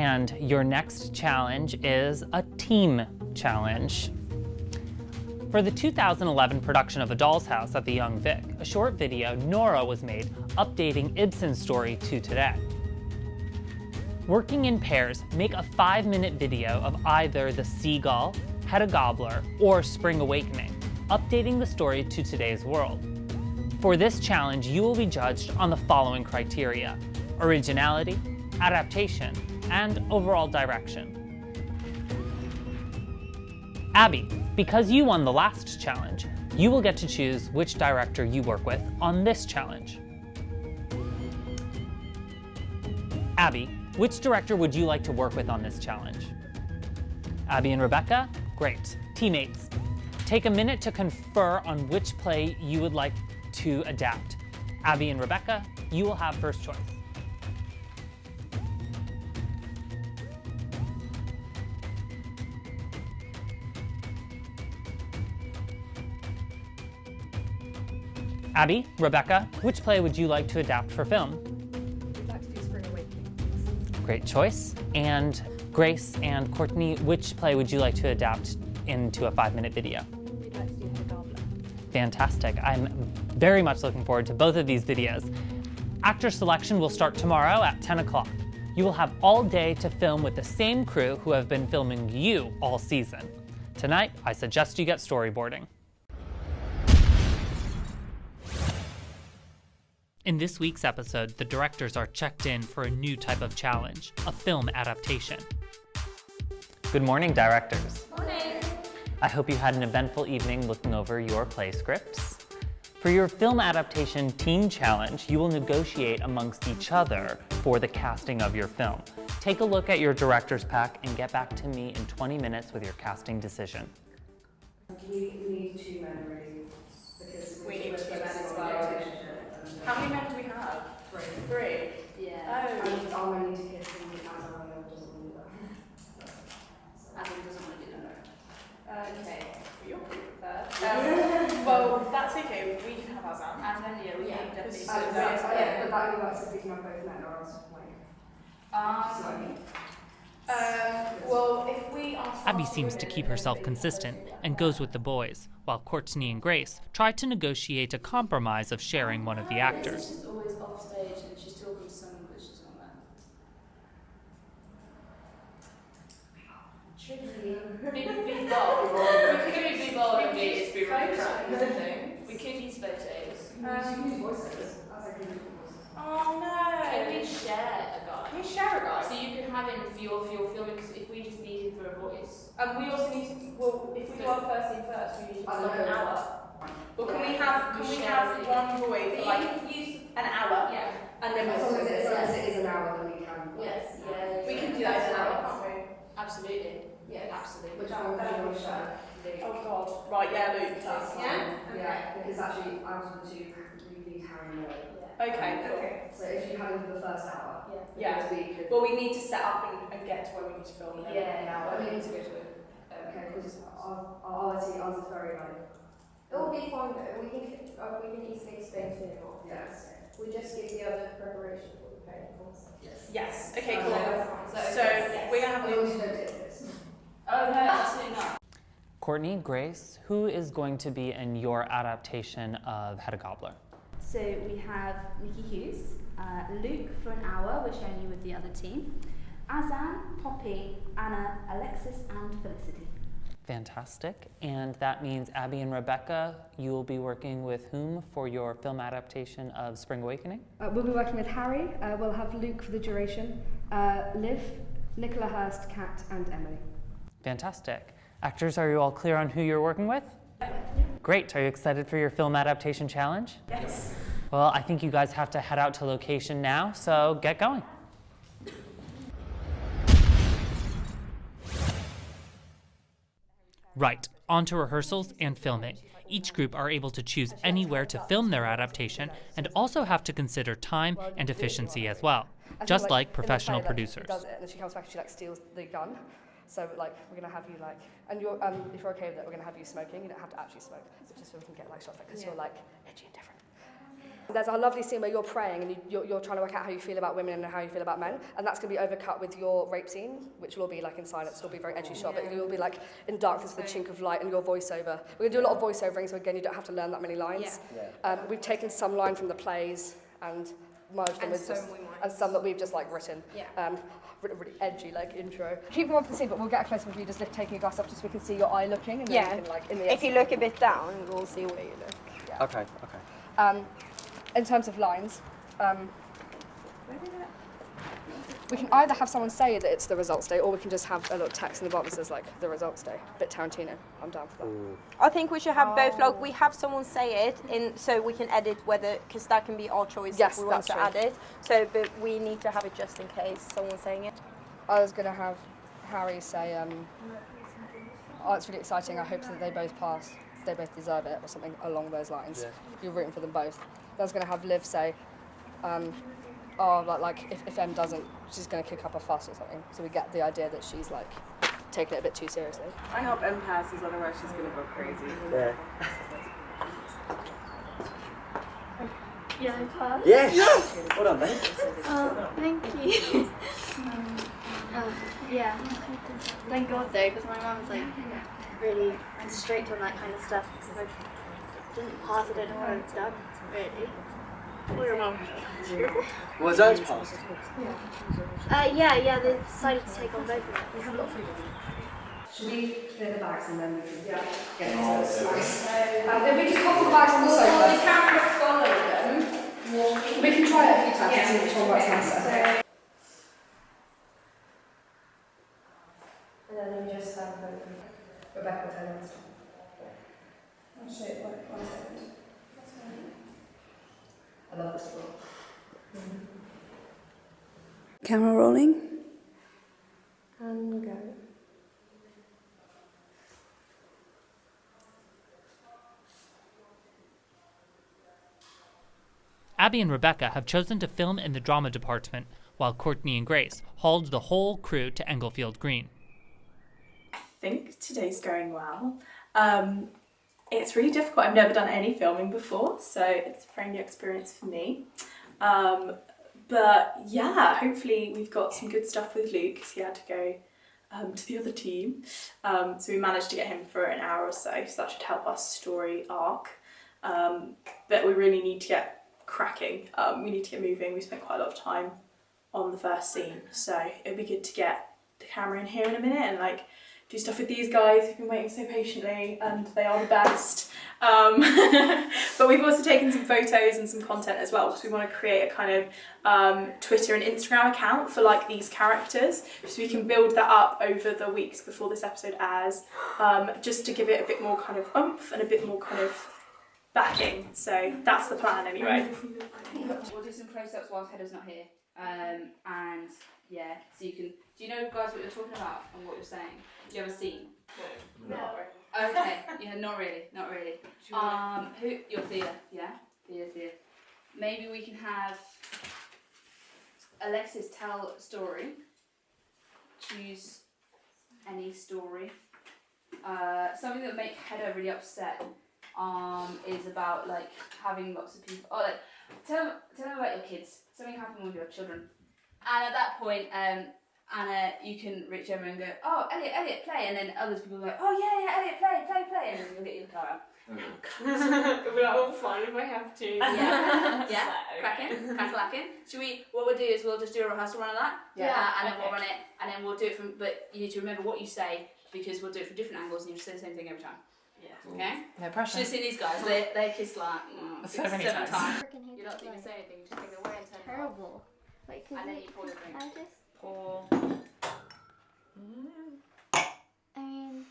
And your next challenge is a team challenge. For the 2011 production of A Doll's House at the Young Vic, a short video, Nora, was made updating Ibsen's story to today. Working in pairs, make a 5-minute video of either The Seagull, Hedda Gabler, or Spring Awakening, updating the story to today's world. For this challenge, you will be judged on the following criteria: originality, adaptation, and overall direction. Abby, because you won the last challenge, you will get to choose which director you work with on this challenge. Abby, which director would you like to work with on this challenge? Abby and Rebecca? Great. Teammates, take a minute to confer on which play you would like to adapt. Abby and Rebecca, you will have first choice. Abby, Rebecca, which play would you like to adapt for film? We'd like to do Spring Awakening. Great choice. And Grace and Courtney, which play would you like to adapt into a 5-minute video? We'd like to do Hedda Gabler. Fantastic. I'm very much looking forward to both of these videos. Actor selection will start tomorrow at 10 o'clock. You will have all day to film with the same crew who have been filming you all season. Tonight, I suggest you get storyboarding. In this week's episode, the directors are checked in for a new type of challenge, a film adaptation. Good morning, directors. Morning. I hope you had an eventful evening looking over your play scripts. For your film adaptation team challenge, you will negotiate amongst each other for the casting of your film. Take a look at your director's pack and get back to me in 20 minutes with your casting decision. We need 2 men really, because we need 2 men as well. How many men do we have? 3. Yeah. Oh. And our men need to kiss and Azan doesn't want to do that. Azan doesn't want to do that. Okay. Well, you're pretty prepared. Well, that's okay. We can have Azan. Azan, yeah, we can definitely. Yeah, but that only works if we can have both men, or else well, if we ask Abby seems to keep herself consistent and goes with the boys, while Courtney and Grace try to negotiate a compromise of sharing one of the actors. She's always off stage and she's talking to someone but she's not there. Tricky. Be bold. We could be bold and be really frank. We could use photos. you can use voiceovers. That's like really cool. Oh no! Can we share a guy? Can we share a guy? So you could have him for your filming, because if we just need him for a voice. And we also need to. Well, if we do our first scene first, we need to I like know. an hour. Well, can we have one boy for like use an hour? Yeah. And then As long as it is an hour, then we can. Yes. Yeah. we can do that in an hour, can't we? Absolutely. Yes. Absolutely. Which one do you want to share? Oh God. Right. Yeah, Luke. That's fine. Yeah. Yeah, because actually out of the 2, we need Harry and Lloyd. Okay. Cool. So if you had him for the first hour, Yeah. we could. Well, we need to set up and get to where we need to film. And then Yeah. an hour. I mean, to go to it. Okay, because ours is very like. It will be fun though. We can easily explain to him all. Yes. We just give the other preparation for the technical stuff. Yes. Okay. Cool. So, So we're gonna have We also Luke. don't take this. Oh no, absolutely not. Courtney, Grace, who is going to be in your adaptation of Hedda Gabler? So we have Nikki Hughes, Luke for an hour, we're sharing you with the other team, Azan, Poppy, Anna, Alexis and Felicity. Fantastic. And that means Abby and Rebecca, you will be working with whom for your film adaptation of Spring Awakening? We'll be working with Harry, we'll have Luke for the duration, Liv, Nicola Hurst, Kat and Emily. Fantastic. Actors, are you all clear on who you're working with? Great. Are you excited for your film adaptation challenge? Yes. Well, I think you guys have to head out to location now, so get going. Right, on to rehearsals and filming. Each group are able to choose anywhere to film their adaptation and also have to consider time and efficiency as well, just like professional producers. Does it, and then she comes back and she steals the gun. So we're gonna have you and you're if you're okay with it, we're gonna have you smoking. You don't have to actually smoke, but just so we can get shots because you're edgy and different. There's a lovely scene where you're praying and you're trying to work out how you feel about women and how you feel about men, and that's going to be overcut with your rape scene, which will be like in silence. It'll be a very edgy shot, but you'll be like in darkness with the chink of light and your voiceover. We're going to do a lot of voiceovering, so again, you don't have to learn that many lines. We've taken some line from the plays and merged them with some that we've just like written. Really edgy like intro. Keep them up to see, but we'll get a close up of you just taking your glass off just so we can see your eye looking. And then you can, like, in the If you look a bit down, we'll see where you look. Yeah. Okay. In terms of lines, we can either have someone say that it's the results day, or we can just have a little text in the bottom that says like the results day. A bit Tarantino. I'm down for that. I think we should have both. Like, we have someone say it so we can edit whether, because that can be our choice Yes, if we want that's to true. add it. So, but we need to have it just in case someone's saying it. I was going to have Harry say, oh, it's really exciting. I hope that they both pass. They both deserve it, or something along those lines. You're rooting for them both. I was going to have Liv say, oh, like if Em doesn't, she's going to kick up a fuss or something. So we get the idea that she's like taking it a bit too seriously. I hope Em passes, otherwise she's going to go crazy. Yeah. Yeah, I passed. Yes! Well done, mate. Oh, thank you. Yeah. Thank God though, because my mum's like really strict on that kind of stuff. So if I didn't pass, I don't know what I'd have done, really. Or your mum. Well, Zoe's passed. Yeah, they decided to take on both of them. We have a lot of freedom. Should we clear the bags and then we can get into snacks? If we just couple the bags on the sofa. The camera follow them. We can try it a few times and see which one works nicer. And then we just Rebecca will tell us. I'll show you one second. I love this one. Camera rolling. And go. Abby and Rebecca have chosen to film in the drama department, while Courtney and Grace hauled the whole crew to Englefield Green. I think today's going well. It's really difficult. I've never done any filming before, so it's a very new experience for me. But yeah, hopefully we've got some good stuff with Luke, because he had to go to the other team. So we managed to get him for an hour or so that should help our story arc. But we really need to get cracking. We need to get moving. We spent quite a lot of time on the first scene, so it'd be good to get the camera in here in a minute and like do stuff with these guys who've been waiting so patiently, and they are the best. But we've also taken some photos and some content as well, because we want to create a kind of Twitter and Instagram account for like these characters, so we can build that up over the weeks before this episode airs, just to give it a bit more kind of oomph and a bit more kind of backing. So that's the plan anyway. We'll do some close-ups whilst Heather's not here. And yeah, so you can. Do you know, guys, what you're talking about and what you're saying? Do you have a scene? No. Okay. Yeah, not really. Who? You're Thea. Yeah. Thea. Maybe we can have Alexis tell a story. Choose any story. Something that would make Heather really upset. Is about like having lots of people. Oh, like tell them about your kids. Something happened with your children. And at that point, Anna, you can reach over and go, oh, Elliot, play. And then other people will go, oh yeah, Elliot, play. And then you'll get your car out. It'll be like all fine if I have to. Yeah. Cracking. What we'll do is we'll just do a rehearsal run of that. And then we'll run it, and then we'll do it from. But you need to remember what you say, because we'll do it from different angles, and you say the same thing every time. Yeah. Okay. No pressure. Just see these guys. They kissed like So many 7 times. times. You don't even say anything, just take it away and turn it off. Terrible. Like, And then you pour your drink. I just, Pour. I mean, And you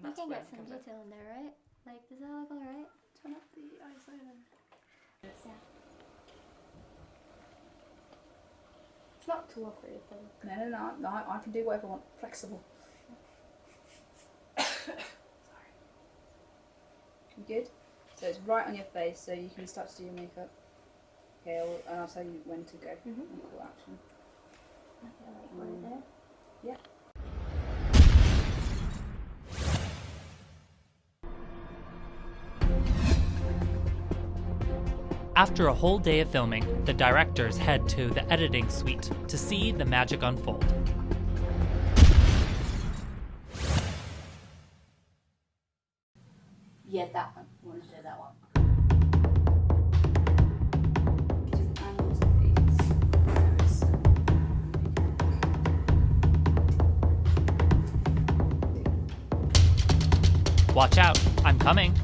that's can when get it some comes out. detail in there, right? Like, does that look alright? Turn up the ISO then. Yeah. It's not too awkward though. No, I can do whatever I want. Flexible. Sorry. You good? So it's right on your face, so you can start to do your makeup. Okay, and I'll tell you when to go. And call action. Okay, like right there. Yeah. After a whole day of filming, the directors head to the editing suite to see the magic unfold. Yeah, that one. I want to do that one. Watch out, I'm coming.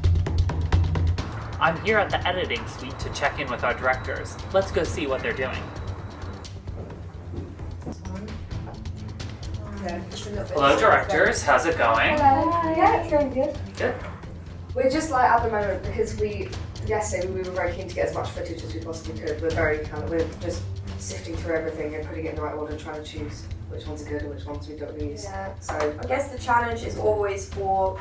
I'm here at the editing suite to check in with our directors. Let's go see what they're doing. Hello, directors. How's it going? Hello. Yeah, it's going good. Good. We're just like at the moment because yesterday we were very keen to get as much footage as we possibly could. We're just sifting through everything and putting it in the right order and trying to choose which ones are good and which ones we don't use. Yeah. So I guess the challenge is always for,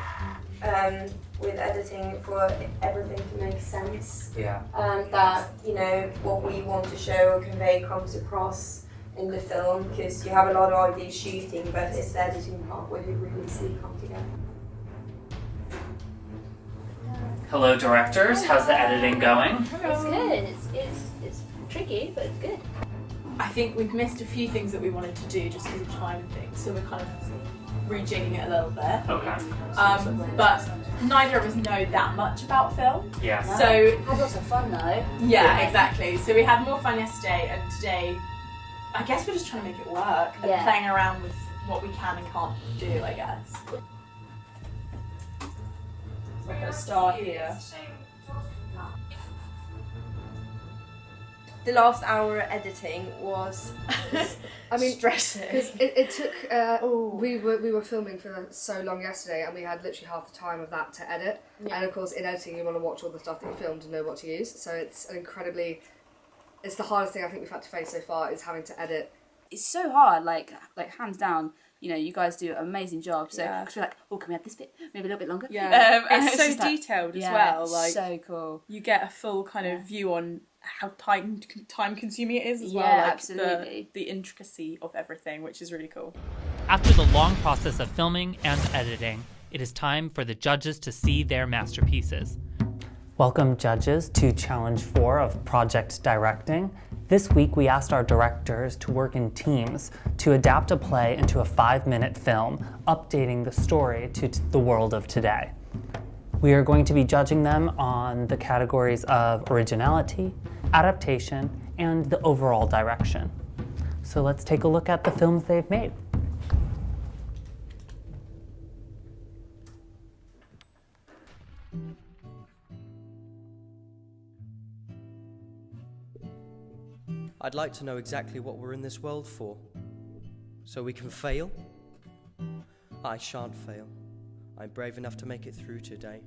with editing, for everything to make sense. Yeah. That, you know, what we want to show or convey comes across in the film, because you have a lot of ideas shooting, but it's the editing part where you really see come together. Hello, directors. How's the editing going? It's good. It's tricky, but it's good. I think we've missed a few things that we wanted to do just because of time and things, so we're kind of rejigging it a little bit. Okay. But neither of us know that much about film. Yeah. So Had lots of fun though. yeah, exactly. So we had more fun yesterday, and today, I guess we're just trying to make it work and Yeah. playing around with what we can and can't do, I guess. We're going to start here. The last hour editing was stressing. because it took we were filming for so long yesterday and we had literally half the time of that to edit. Yeah. And of course in editing you want to watch all the stuff that you filmed and know what to use. So it's the hardest thing I think we've had to face so far is having to edit. It's so hard, like hands down. You know, you guys do an amazing job. So Yeah. cause we're like, oh, can we have this bit? Maybe a little bit longer. Yeah, and it's so just like- detailed as yeah, well. Like so cool. you get a full kind of view on how time consuming it is as well. Yeah, Like absolutely. the intricacy of everything, which is really cool. After the long process of filming and editing, it is time for the judges to see their masterpieces. Welcome, judges, to Challenge 4 of Project Directing. This week, we asked our directors to work in teams to adapt a play into a 5-minute film, updating the story to the world of today. We are going to be judging them on the categories of originality, adaptation, and the overall direction. So let's take a look at the films they've made. I'd like to know exactly what we're in this world for. So we can fail? I shan't fail. I'm brave enough to make it through today.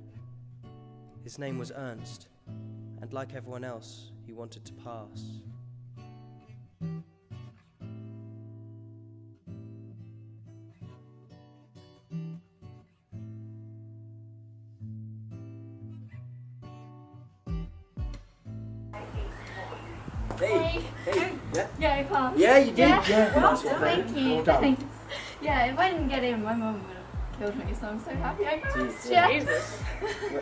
His name was Ernst, and like everyone else, he wanted to pass. Hey, yeah? Yeah, I passed. Yeah, you did. Yeah, Well, nice one, thank baby. you. Well done. Thanks. Yeah, if I didn't get in, my mum would have killed me, so I'm so happy I passed. Yeah. Yeah.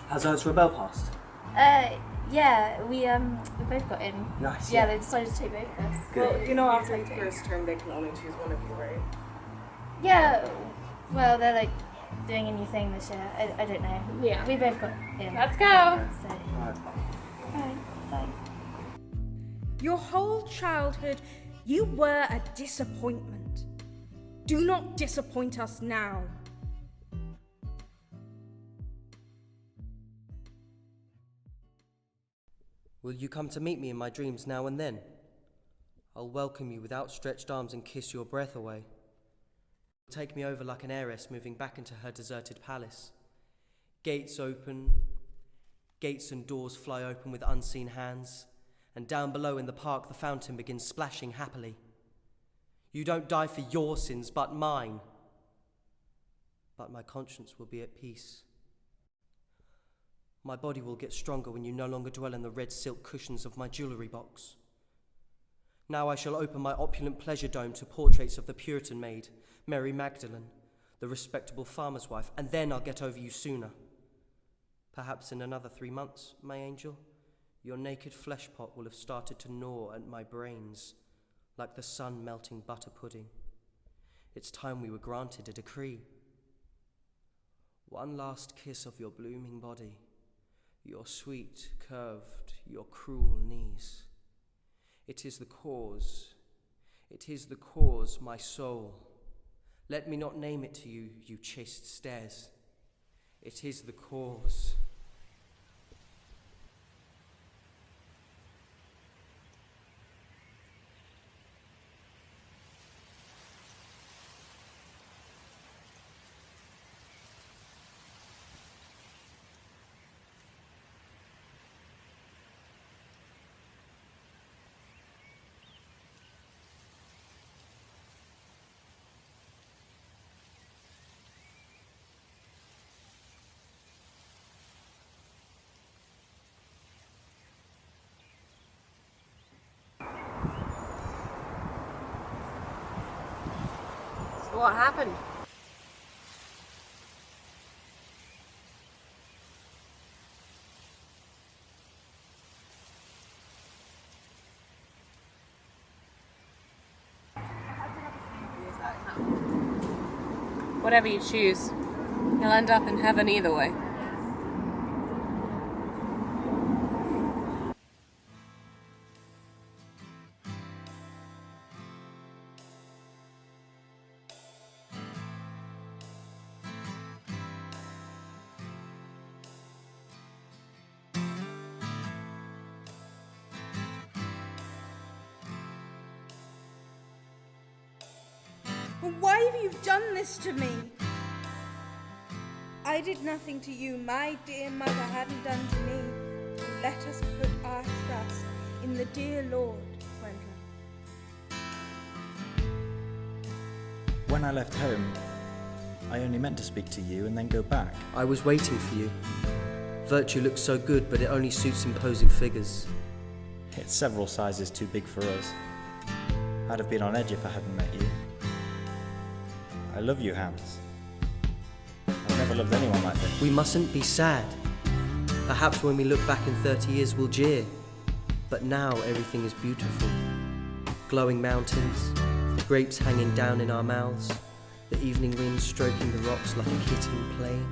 Has Ernst Rebel passed? Yeah, we both got in. Nice. Yeah, they decided to take both of us. Good. Well, you know, after the first term, they can only choose one of you, right? Yeah, well, they're like doing a new thing this year. I don't know. Yeah. We both got in. Let's go. So. Bye. Your whole childhood, you were a disappointment. Do not disappoint us now. Will you come to meet me in my dreams now and then? I'll welcome you with outstretched arms and kiss your breath away. Take me over like an heiress moving back into her deserted palace. Gates open, gates and doors fly open with unseen hands, and down below in the park the fountain begins splashing happily. You don't die for your sins, but mine. But my conscience will be at peace. My body will get stronger when you no longer dwell in the red silk cushions of my jewellery box. Now I shall open my opulent pleasure dome to portraits of the Puritan maid, Mary Magdalene, the respectable farmer's wife, and then I'll get over you sooner. Perhaps in another 3 months, my angel, your naked flesh pot will have started to gnaw at my brains like the sun melting butter pudding. It's time we were granted a decree. One last kiss of your blooming body, your sweet, curved, your cruel knees. It is the cause, my soul. Let me not name it to you, you chaste stairs. It is the cause. What happened? Whatever you choose, you'll end up in heaven either way. Why have you done this to me? I did nothing to you, my dear mother hadn't done to me. Let us put our trust in the dear Lord, Gwendolyn. When I left home, I only meant to speak to you and then go back. I was waiting for you. Virtue looks so good, but it only suits imposing figures. It's several sizes too big for us. I'd have been on edge if I hadn't met you. I love you, Hans. I've never loved anyone like this. We mustn't be sad. Perhaps when we look back in 30 years we'll jeer. But now everything is beautiful. Glowing mountains, grapes hanging down in our mouths, the evening wind stroking the rocks like a kitten playing.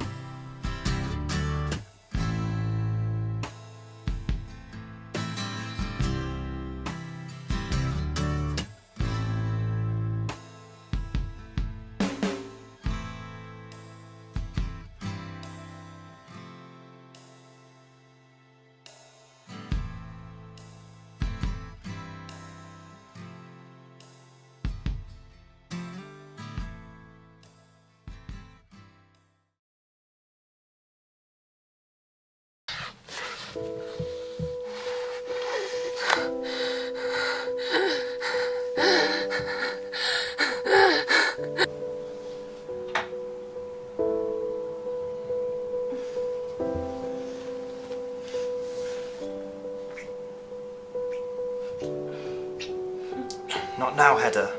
Not now, Hedda.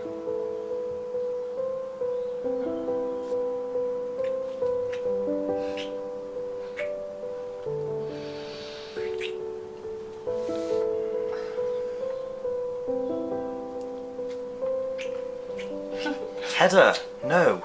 Hedda, no.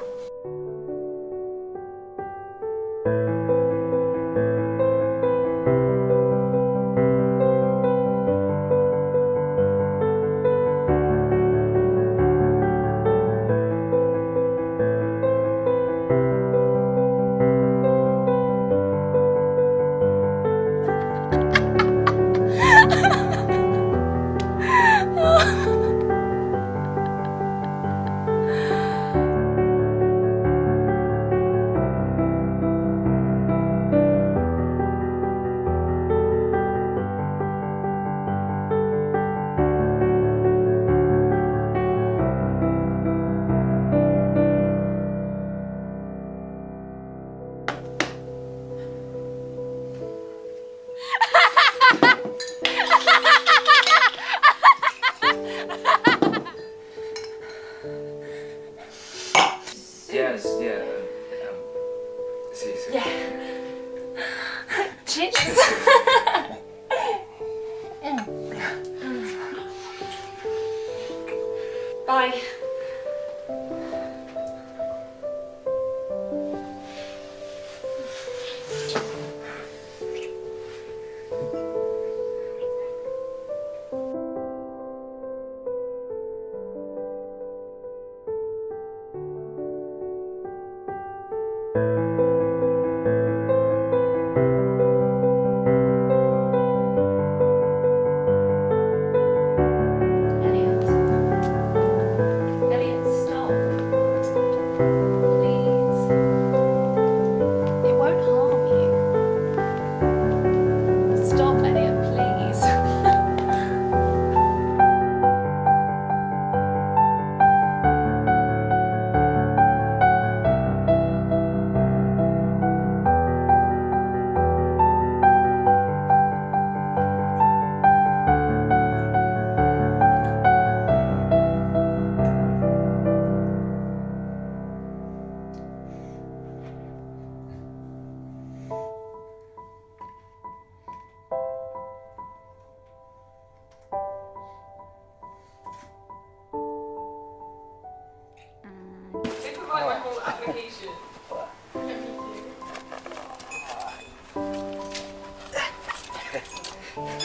I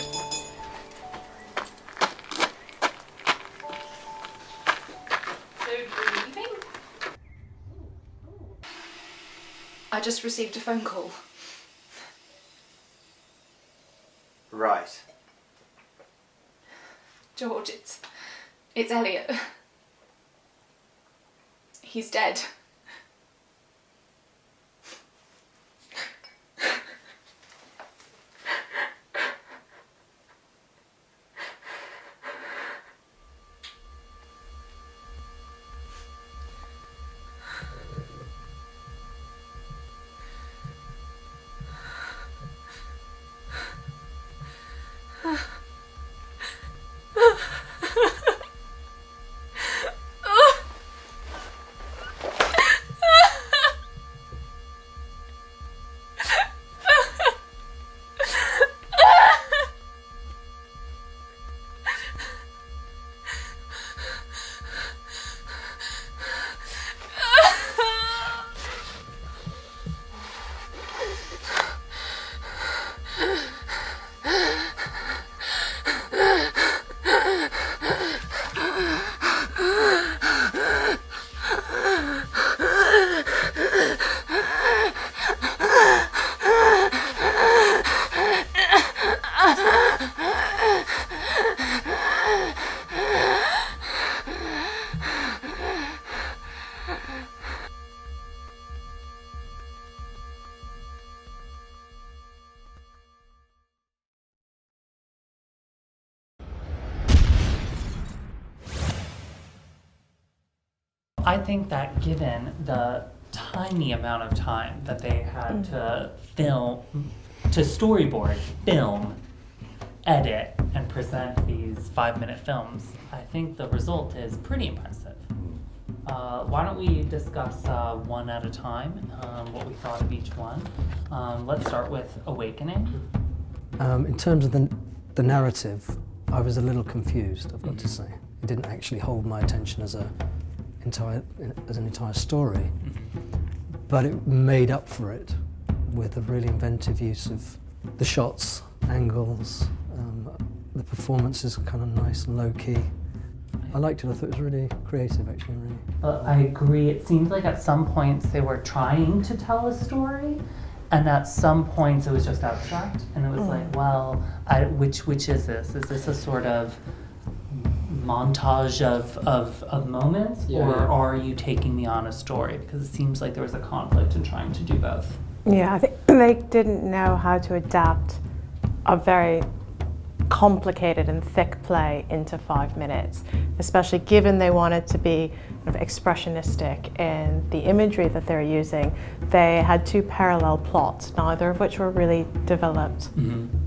just received a phone call. Right. George, it's Elliot. He's dead. I think that given the tiny amount of time that they had to film, to storyboard, film, edit, and present these 5-minute films, I think the result is pretty impressive. Why don't we discuss one at a time, what we thought of each one. Let's start with Awakening. In terms of the narrative, I was a little confused, I've got to say. It didn't actually hold my attention as an entire story, but it made up for it with a really inventive use of the shots, angles, the performances are kind of nice and low-key. I liked it. I thought it was really creative, actually. Really. I agree. It seemed like at some points they were trying to tell a story, and at some points it was just abstract, and it was like, well, which is this? Is this a sort of montage of moments, or are you taking me on a story? Because it seems like there was a conflict in trying to do both. Yeah, I think they didn't know how to adapt a very complicated and thick play into 5 minutes, especially given they wanted to be kind of expressionistic in the imagery that they're using. They had 2 parallel plots, neither of which were really developed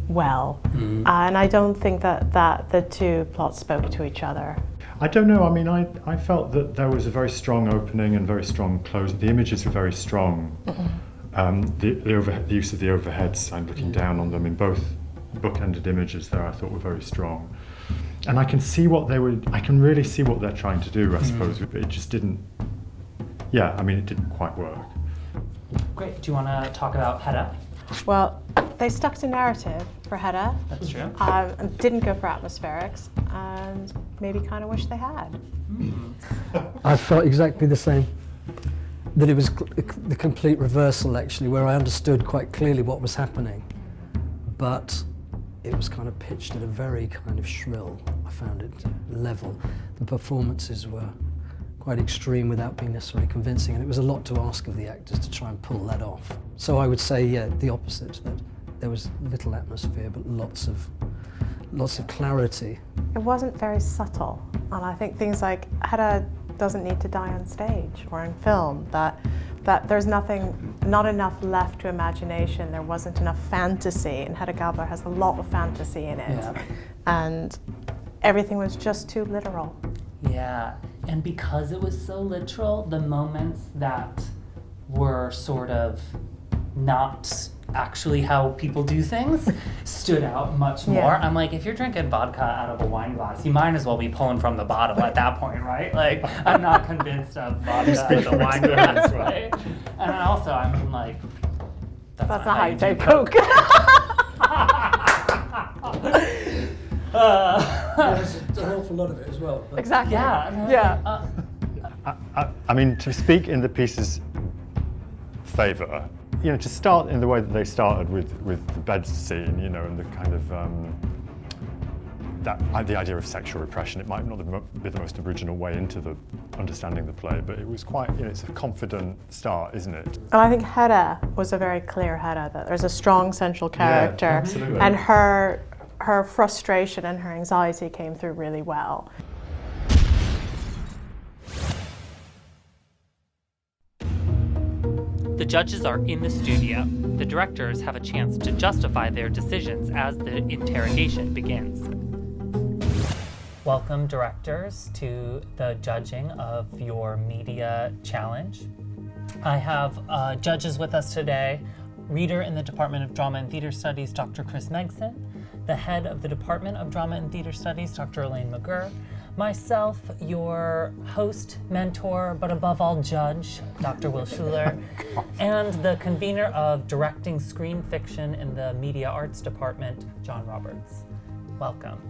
well. And I don't think that the 2 plots spoke to each other. I don't know, I mean, I felt that there was a very strong opening and very strong close. The images were very strong. The use of the overheads and looking down on them in both bookended images there, I thought were very strong. And I can really see what they're trying to do, I suppose, but it just didn't, it didn't quite work. Great, do you want to talk about Hedda? Well, they stuck to narrative for Hedda. That's true. And didn't go for atmospherics, and maybe kind of wish they had. I felt exactly the same. That it was the complete reversal, actually, where I understood quite clearly what was happening, but it was kind of pitched at a very kind of shrill, I found it, level. The performances were quite extreme without being necessarily convincing, and it was a lot to ask of the actors to try and pull that off. So I would say, the opposite, that there was little atmosphere, but lots of clarity. It wasn't very subtle, and I think things like Hedda doesn't need to die on stage or in film, that there's not enough left to imagination, there wasn't enough fantasy, and Hedda Gabler has a lot of fantasy in it, and everything was just too literal. Yeah, and because it was so literal, the moments that were sort of not actually how people do things stood out much more. Yeah. I'm like, if you're drinking vodka out of a wine glass, you might as well be pulling from the bottle at that point, right? Like, I'm not convinced of vodka out of a wine glass, right? And also, I'm like, that's not how you take Coke. There's an awful lot of it as well. But Exactly. Yeah. I mean, to speak in the piece's favour, you know, to start in the way that they started with the bed scene, you know, and the kind of the idea of sexual repression. It might not be the most original way into the understanding the play, but it was quite, you know, it's a confident start, isn't it? And I think Hedda was a very clear Hedda, that there's a strong central character, absolutely. and her frustration and her anxiety came through really well. The judges are in the studio. The directors have a chance to justify their decisions as the interrogation begins. Welcome, directors, to the judging of your media challenge. I have judges with us today, reader in the Department of Drama and Theatre Studies, Dr. Chris Megson, the head of the Department of Drama and Theatre Studies, Dr. Elaine McGurr, myself, your host, mentor, but above all judge, Dr. Will Schuler, and the convener of Directing Screen Fiction in the Media Arts Department, John Roberts. Welcome.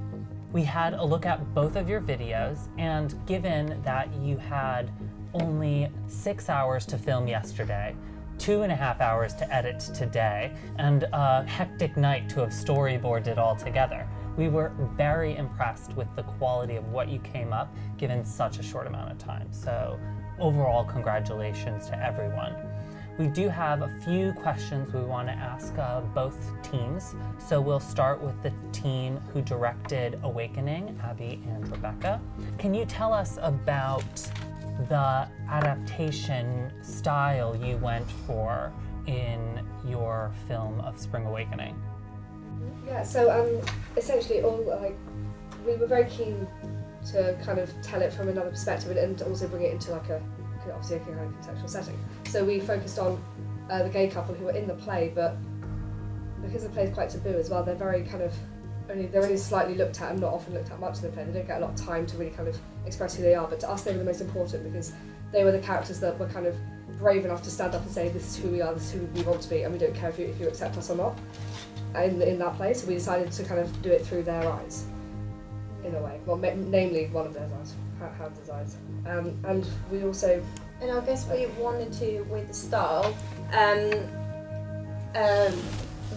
We had a look at both of your videos, and given that you had only 6 hours to film yesterday, 2.5 hours to edit today, and a hectic night to have storyboarded it all together, we were very impressed with the quality of what you came up given such a short amount of time. So overall, congratulations to everyone. We do have a few questions we want to ask both teams. So we'll start with the team who directed Awakening, Abby and Rebecca. Can you tell us about the adaptation style you went for in your film of Spring Awakening? Yeah, so essentially we were very keen to kind of tell it from another perspective and also bring it into obviously a kind of contextual setting. So we focused on the gay couple who were in the play, but because the play is quite taboo as well, they're very kind of they're only slightly looked at and not often looked at much in the play. They don't get a lot of time to really kind of express who they are, but to us they were the most important because they were the characters that were kind of brave enough to stand up and say, this is who we are, this is who we want to be, and we don't care if you accept us or not in that play. So we decided to kind of do it through their eyes, in a way. Well, namely one of their eyes, Hans' eyes. And we also... And I guess we wanted to, with the style,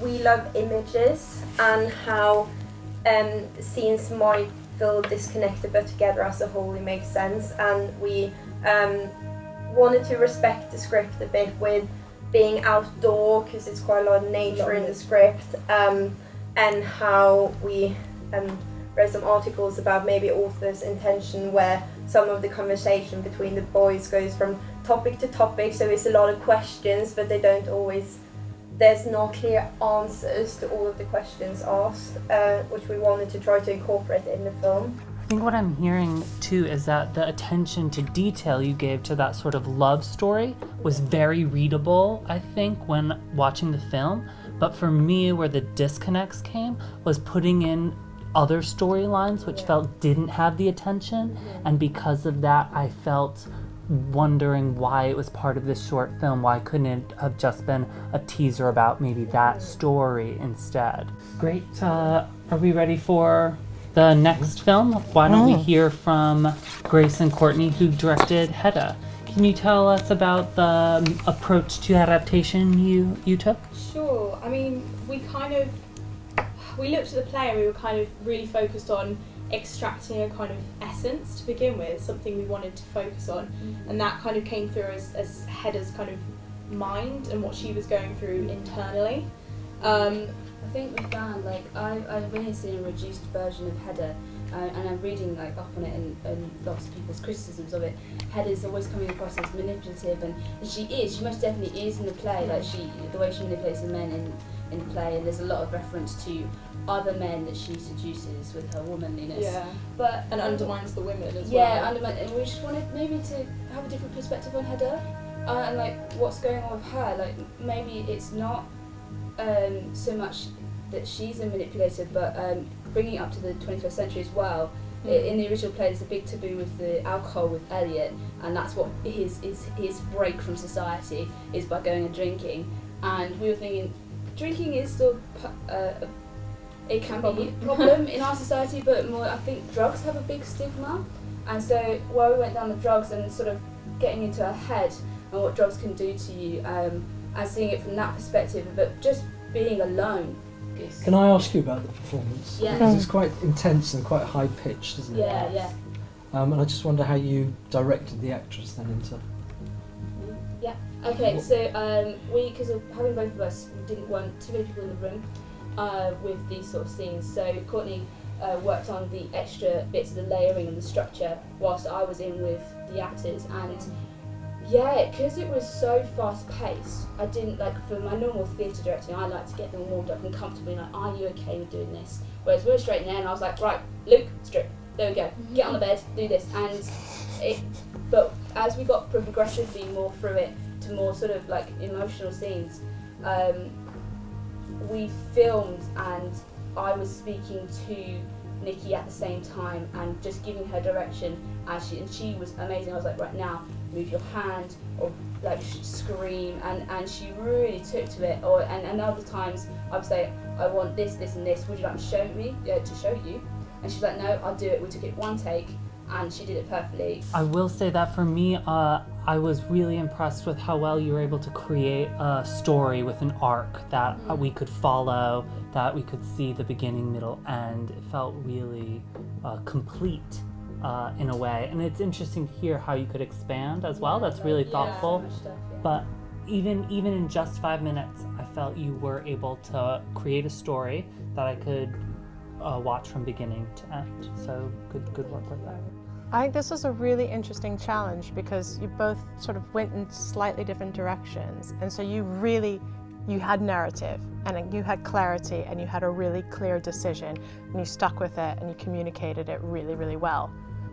we love images and how scenes might feel disconnected but together as a whole it makes sense, and we wanted to respect the script a bit with being outdoor because it's quite a lot of nature in the script, and how we read some articles about maybe author's intention where some of the conversation between the boys goes from topic to topic, so it's a lot of questions but they don't always, there's no clear answers to all of the questions asked, which we wanted to try to incorporate in the film. I think what I'm hearing too is that the attention to detail you gave to that sort of love story was very readable, I think, when watching the film. But for me, where the disconnects came was putting in other storylines which felt didn't have the attention, and because of that I felt wondering why it was part of this short film. Why couldn't it have just been a teaser about maybe that story instead? Great. Are we ready for the next film? Why don't we hear from Grace and Courtney, who directed Hedda? Can you tell us about the approach to adaptation you took? Sure. I mean, we looked at the play and we were kind of really focused on extracting a kind of essence to begin with, something we wanted to focus on, and that kind of came through as Hedda's kind of mind and what she was going through internally. I think we found, I've really seen a reduced version of Hedda, and I'm reading up on it and lots of people's criticisms of it. Hedda's always coming across as manipulative, and she most definitely is in the play, the way she manipulates the men in the play, and there's a lot of reference to other men that she seduces with her womanliness. Yeah. But and undermines the women as well. Yeah, and we just wanted maybe to have a different perspective on Hedda, and what's going on with her. Maybe it's not so much that she's a manipulator, but bringing it up to the 21st century as well. In the original play, there's a big taboo with the alcohol with Elliot, and that's what his break from society is, by going and drinking. And we were thinking, drinking is still it can be a problem in our society, but more I think drugs have a big stigma, and so while we went down the drugs and sort of getting into our head and what drugs can do to you, and seeing it from that perspective, but just being alone. Can I ask you about the performance? Yeah. Because it's quite intense and quite high pitched, isn't it? Yeah. And I just wonder how you directed the actress then into. Yeah. Okay. So because of having both of us, we didn't want too many people in the room with these sort of scenes. So Courtney worked on the extra bits of the layering and the structure, whilst I was in with the actors. And yeah, because it was so fast paced, I didn't like, for my normal theatre directing, I like to get them warmed up and comfortable, like, are you okay with doing this? Whereas we were straight in there and I was like, right, Luke, strip, there we go, get on the bed, do this. But as we got progressively more through it to more sort of like emotional scenes, we filmed and I was speaking to Nikki at the same time and just giving her direction and she was amazing. I was like, right now, move your hand, or like scream, and she really took to it. And other times I would say, I want this, this and this, would you like to show me, to show you? And she's like, no, I'll do it. We took it one take and she did it perfectly. I will say that for me, I was really impressed with how well you were able to create a story with an arc that we could follow, that we could see the beginning, middle, end. It felt really complete in a way. And it's interesting to hear how you could expand as well. That's really thoughtful. So much stuff, yeah. But even in just 5 minutes, I felt you were able to create a story that I could watch from beginning to end. So good work with that. I think this was a really interesting challenge because you both sort of went in slightly different directions, and so you had narrative and you had clarity and you had a really clear decision and you stuck with it and you communicated it really, really well.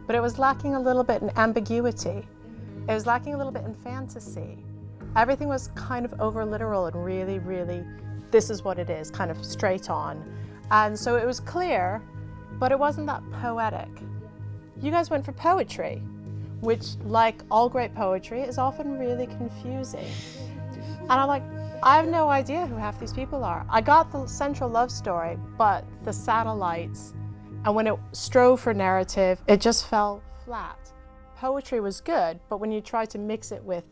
But it was lacking a little bit in ambiguity. It was lacking a little bit in fantasy. Everything was kind of over literal and really, really, this is what it is, kind of straight on. And so it was clear, but it wasn't that poetic. You guys went for poetry, which, like all great poetry, is often really confusing. And I'm like, I have no idea who half these people are. I got the central love story, but the satellites, and when it strove for narrative, it just fell flat. Poetry was good, but when you tried to mix it with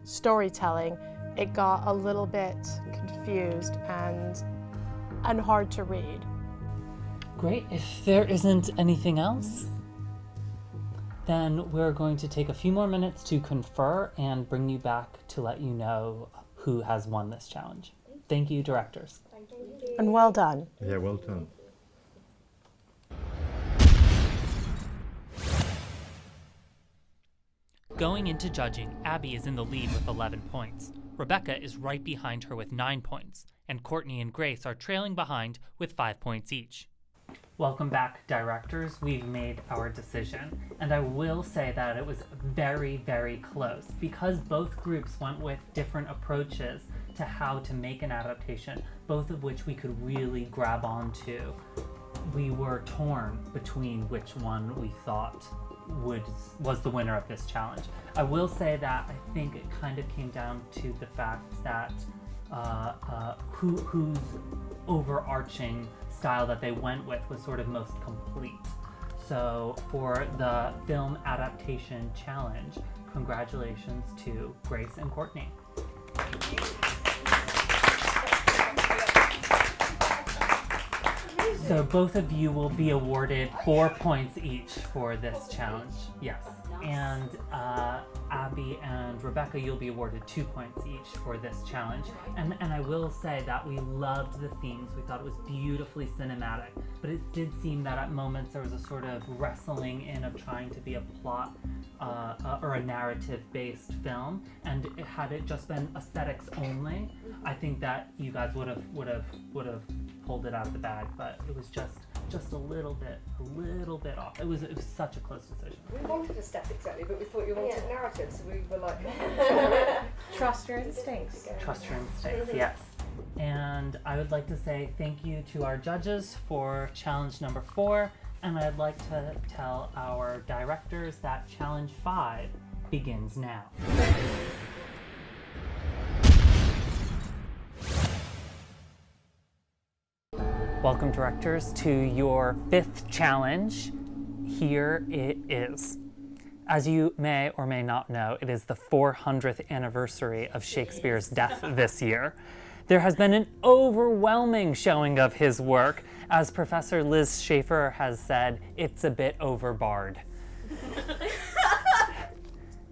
storytelling, it got a little bit confused and hard to read. Great. If there isn't anything else, then we're going to take a few more minutes to confer and bring you back to let you know who has won this challenge. Thank you, directors. Thank you. And well done. Yeah, well done. Going into judging, Abby is in the lead with 11 points. Rebecca is right behind her with 9 points, and Courtney and Grace are trailing behind with 5 points each. Welcome back, directors. We've made our decision, and I will say that it was very, very close because both groups went with different approaches to how to make an adaptation, both of which we could really grab onto. We were torn between which one we thought was the winner of this challenge. I will say that I think it kind of came down to the fact that whose overarching style that they went with was sort of most complete. So for the film adaptation challenge, congratulations to Grace and Courtney. So both of you will be awarded 4 points each for this challenge. Yes. And Abby and Rebecca, you'll be awarded 2 points each for this challenge. And I will say that we loved the themes. We thought it was beautifully cinematic, but it did seem that at moments there was a sort of wrestling in of trying to be a plot or a narrative-based film. And had it just been aesthetics only, I think that you guys would have pulled it out of the bag. But it was just a little bit off. It was such a close decision. We wanted aesthetics exactly, but we thought you wanted narrative, so we were like, Trust your instincts. Trust your instincts, yes. And I would like to say thank you to our judges for challenge number 4, and I'd like to tell our directors that challenge 5 begins now. Welcome, directors, to your 5th challenge. Here it is. As you may or may not know, it is the 400th anniversary of Shakespeare's death this year. There has been an overwhelming showing of his work. As Professor Liz Schaefer has said, it's a bit overbarred.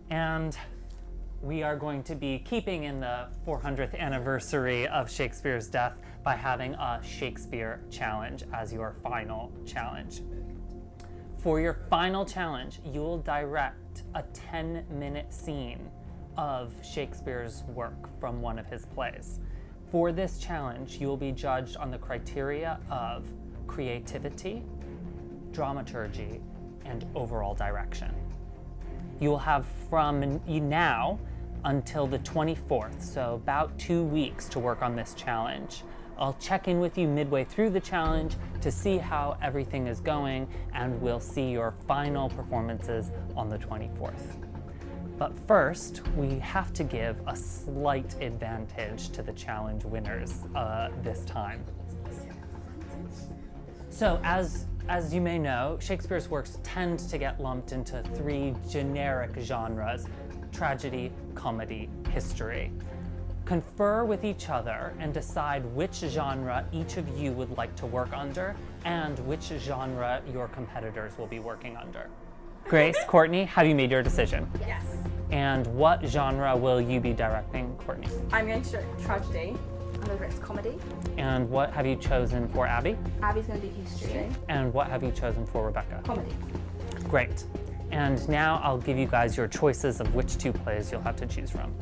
And we are going to be keeping in the 400th anniversary of Shakespeare's death by having a Shakespeare challenge as your final challenge. For your final challenge, you will direct a 10-minute scene of Shakespeare's work from one of his plays. For this challenge, you will be judged on the criteria of creativity, dramaturgy, and overall direction. You will have from now until the 24th, so about 2 weeks to work on this challenge. I'll check in with you midway through the challenge to see how everything is going, and we'll see your final performances on the 24th. But first, we have to give a slight advantage to the challenge winners this time. So as you may know, Shakespeare's works tend to get lumped into 3 generic genres: tragedy, comedy, history. Confer with each other and decide which genre each of you would like to work under and which genre your competitors will be working under. Grace, Courtney, have you made your decision? Yes. And what genre will you be directing, Courtney? I'm going to direct tragedy. I'm going to direct comedy. And what have you chosen for Abby? Abby's going to do history. And what have you chosen for Rebecca? Comedy. Great. And now I'll give you guys your choices of which 2 plays you'll have to choose from.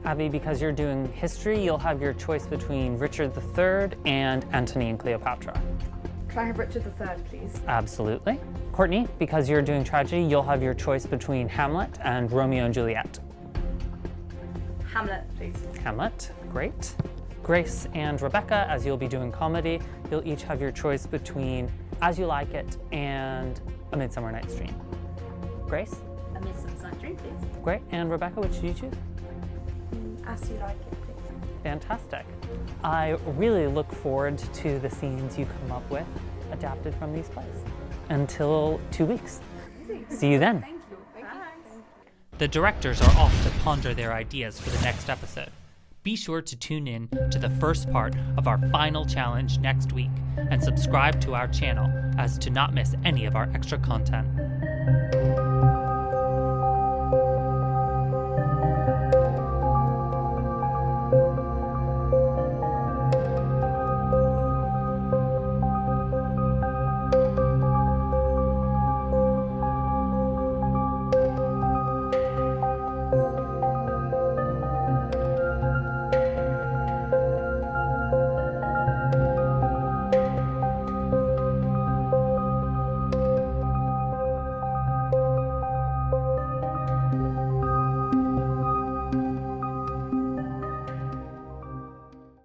Abby, because you're doing history, you'll have your choice between Richard III and Antony and Cleopatra. Can I have Richard III, please? Absolutely. Courtney, because you're doing tragedy, you'll have your choice between Hamlet and Romeo and Juliet. Hamlet, please. Hamlet, great. Grace and Rebecca, as you'll be doing comedy, you'll each have your choice between As You Like It and A Midsummer Night's Dream. Grace? A Midsummer Night's Dream, please. Great. And Rebecca, which did you choose? As You Like It, please. Fantastic. I really look forward to the scenes you come up with adapted from these plays. Until 2 weeks. See you then. Thank you. The directors are off to ponder their ideas for the next episode. Be sure to tune in to the first part of our final challenge next week and subscribe to our channel as to not miss any of our extra content.